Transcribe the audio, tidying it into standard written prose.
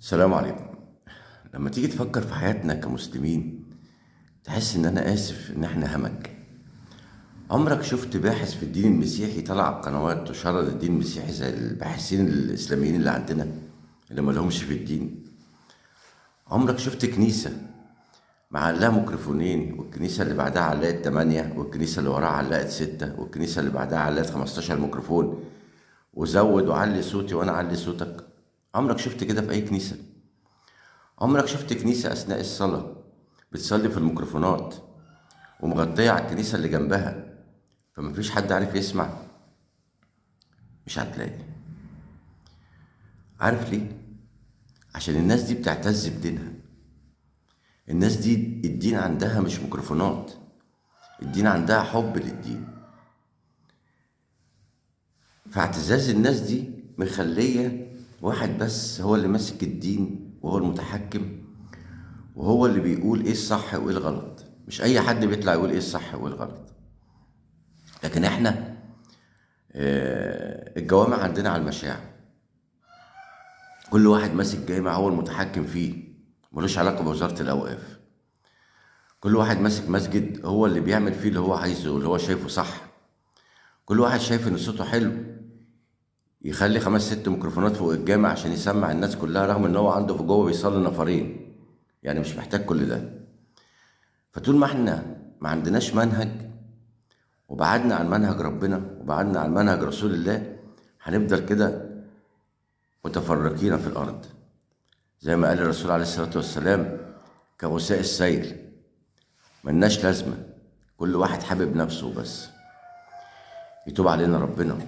السلام عليكم. لما تيجي تفكر في حياتنا كمسلمين تحس ان انا اسف ان احنا همج. عمرك شفت باحث في الدين المسيحي طلع على قنوات وشرد الدين المسيحي زي الباحثين الاسلاميين اللي عندنا اللي مالهمش في الدين؟ عمرك شفت كنيسة معلقة ميكروفونين والكنيسة اللي بعدها علقت 8 والكنيسة اللي وراها علقت 6 والكنيسة اللي بعدها علقت 15 ميكروفون وزود وعلي صوتي وانا علي صوتك؟ عمرك شفت كده في اي كنيسة؟ عمرك شفت كنيسة أثناء الصلاة بتصلي في الميكروفونات ومغطية على الكنيسة اللي جنبها فمفيش حد عارف يسمع؟ مش هتلاقي. عارف ليه؟ عشان الناس دي بتعتز بدينها. الناس دي الدين عندها مش ميكروفونات، الدين عندها حب للدين. فاعتزاز الناس دي مخلية واحد بس هو اللي ماسك الدين وهو المتحكم وهو اللي بيقول ايه الصح وايه الغلط. مش اي حد بيطلع يقول ايه الصح وايه الغلط. لكن احنا الجوامع عندنا على المشاع، كل واحد ماسك جامع هو المتحكم فيه، ملوش علاقة بوزارة الأوقاف. كل واحد ماسك مسجد هو اللي بيعمل فيه اللي هو عايزه واللي هو شايفه صح. كل واحد شايف إن صوته حلو يخلي 5 6 ميكروفونات فوق الجامع عشان يسمع الناس كلها، رغم إن هو عنده في جوه بيصلي نفرين، يعني مش محتاج كل ده. فطول ما احنا ما عندناش منهج وبعدنا عن منهج ربنا وبعدنا عن منهج رسول الله هنفضل كده متفرقين في الأرض، زي ما قال الرسول عليه الصلاة والسلام كغثاء السيل، ملناش لازمة، كل واحد حابب نفسه بس. يتوب علينا ربنا.